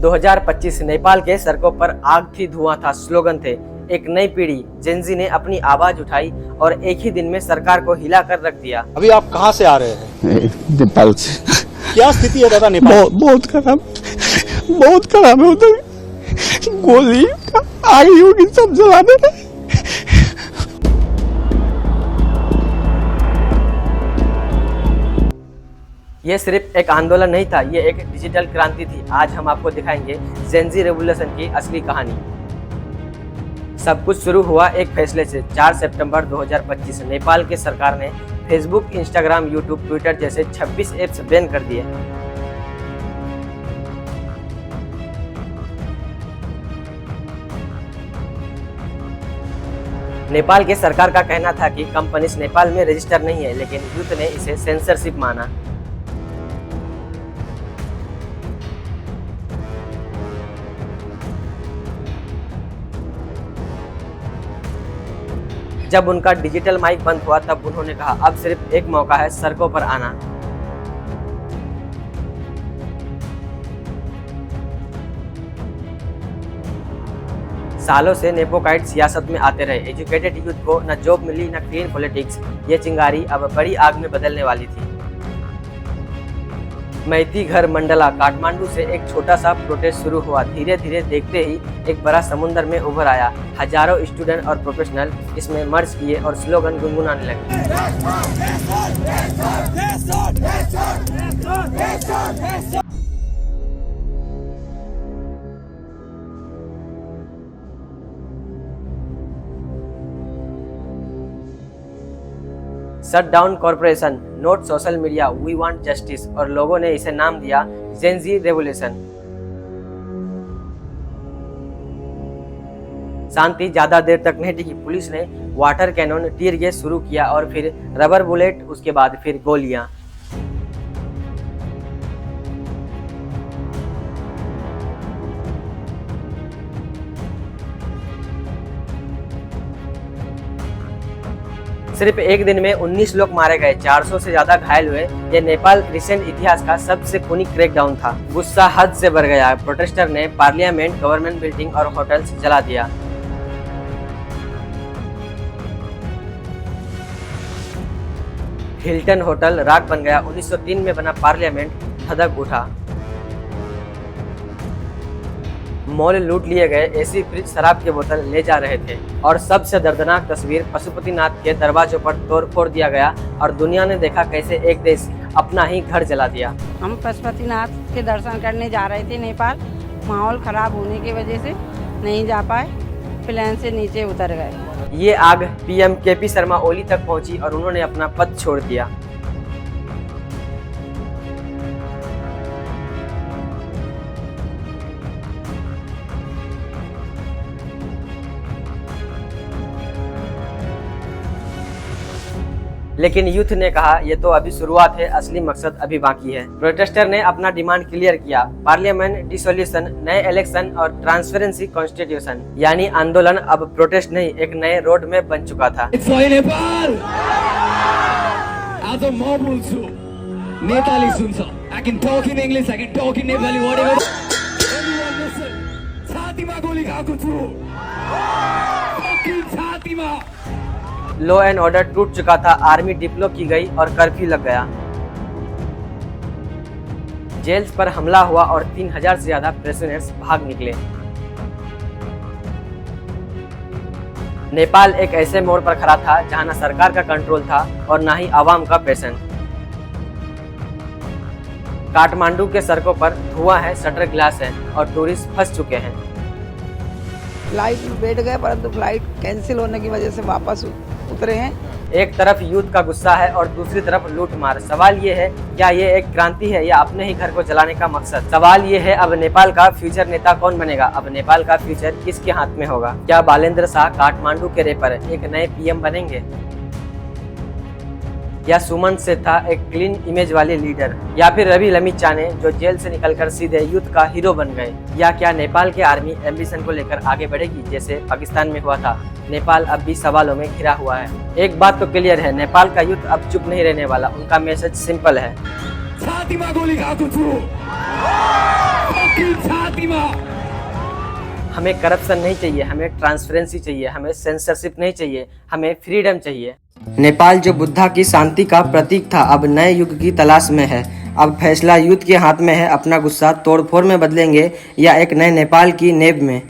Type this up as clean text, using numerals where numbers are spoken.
2025 नेपाल के सड़कों पर आग थी धुआं था स्लोगन थे। एक नई पीढ़ी जेनजी ने अपनी आवाज उठाई और एक ही दिन में सरकार को हिला कर रख दिया। अभी आप कहां से आ रहे हैं? नेपाल से। क्या स्थिति है दादा नेपाल? बहुत खराब है उधर। गोली आ गई होगी सब जलाने में। ये सिर्फ एक आंदोलन नहीं था, ये एक डिजिटल क्रांति थी। आज हम आपको दिखाएंगे जेनजी रेवोल्यूशन की असली कहानी। सब कुछ शुरू हुआ एक फैसले से। 4 सितंबर 2025 नेपाल की सरकार ने फेसबुक, इंस्टाग्राम, यूट्यूब, ट्विटर जैसे 26 ऐप्स बैन कर दिए। नेपाल के सरकार का कहना था कि कंपनीज नेपाल में रजिस्टर नहीं है, लेकिन यूथ ने इसे सेंसरशिप माना। जब उनका डिजिटल माइक बंद हुआ तब उन्होंने कहा, अब सिर्फ एक मौका है सड़कों पर आना। सालों से नेपोकाइट सियासत में आते रहे। एजुकेटेड यूथ को न जॉब मिली न क्लीन पॉलिटिक्स। ये चिंगारी अब बड़ी आग में बदलने वाली थी। मैती घर मंडला काठमांडू से एक छोटा सा प्रोटेस्ट शुरू हुआ। धीरे धीरे देखते ही एक बड़ा समुद्र में उभर आया। हजारों स्टूडेंट और प्रोफेशनल इसमें मर्ज किए और स्लोगन गुनगुनाने लगे। Shut down corporation, not social media, we want justice. और लोगों ने इसे नाम दिया जेनजी रेवोल्यूशन। शांति ज्यादा देर तक नहीं टिकी। पुलिस ने वाटर कैनन, टीयर गैस शुरू किया और फिर रबर बुलेट, उसके बाद फिर गोलियां। सिर्फ एक दिन में 19 लोग मारे गए, 400 से ज्यादा घायल हुए। ये नेपाल रिसेंट इतिहास का सबसे खूनी क्रैकडाउन था। गुस्सा हद से बढ़ गया। प्रोटेस्टर ने पार्लियामेंट, गवर्नमेंट बिल्डिंग और होटल्स जला दिया। हिल्टन होटल राख बन गया। 1903 में बना पार्लियामेंट धधक उठा। मॉल लूट लिए गए। एसी, फ्रिज, शराब की बोतल ले जा रहे थे। और सबसे दर्दनाक तस्वीर, पशुपतिनाथ के दरवाजों पर तोड़फोड़ दिया गया और दुनिया ने देखा कैसे एक देश अपना ही घर जला दिया। हम पशुपतिनाथ के दर्शन करने जा रहे थे नेपाल। माहौल खराब होने की वजह से नहीं जा पाए, प्लेन से नीचे उतर गए। ये आग पीएम केपी शर्मा ओली तक पहुंची और उन्होंने अपना पद छोड़ दिया। लेकिन यूथ ने कहा, ये तो अभी शुरुआत है, असली मकसद अभी बाकी है। प्रोटेस्टर ने अपना डिमांड क्लियर किया। पार्लियामेंट डिसोल्यूशन, नए इलेक्शन और ट्रांसपेरेंसी कॉन्स्टिट्यूशन। यानी आंदोलन अब प्रोटेस्ट नहीं, एक नए रोड में बन चुका था। लॉ एंड ऑर्डर टूट चुका था। आर्मी डिप्लो की गई और कर्फ्यू लग गया। जेल्स पर हमला हुआ और 3000 से ज्यादा प्रिजनर्स भाग निकले। नेपाल एक ऐसे मोड़ पर खड़ा था जहां न सरकार का कंट्रोल था और न ही आवाम का पैशन। काठमांडू के सड़कों पर धुआं है, शटर ग्लास है और टूरिस्ट फंस चुके हैं। फ्लाइट में बैठ गए, परंतु फ्लाइट कैंसिल होने की वजह से वापस उतरे हैं। एक तरफ यूथ का गुस्सा है और दूसरी तरफ लूटमार। सवाल ये है, क्या ये एक क्रांति है या अपने ही घर को जलाने का मकसद? सवाल ये है, अब नेपाल का फ्यूचर नेता कौन बनेगा? अब नेपाल का फ्यूचर किसके हाथ में होगा? क्या बालेंद्र शाह काठमांडू के रेपर एक नए पीएम बनेंगे, या सुमन से था एक क्लीन इमेज वाले लीडर, या फिर रवि लमिचाने जो जेल से निकलकर सीधे यूथ का हीरो बन गए? या क्या नेपाल की आर्मी एम्बिशन को लेकर आगे बढ़ेगी जैसे पाकिस्तान में हुआ था? नेपाल अब भी सवालों में घिरा हुआ है। एक बात तो क्लियर है, नेपाल का यूथ अब चुप नहीं रहने वाला। उनका मैसेज सिंपल है, छातीमा गोली खाएको छु, छातीमा हमें करप्शन नहीं चाहिए, हमें ट्रांसपेरेंसी चाहिए, हमें सेंसरशिप नहीं चाहिए, हमें फ्रीडम चाहिए। नेपाल जो बुद्धा की शांति का प्रतीक था, अब नए युग की तलाश में है। अब फैसला यूथ के हाथ में है, अपना गुस्सा तोड़फोड़ में बदलेंगे या एक नए नेपाल की नींव में।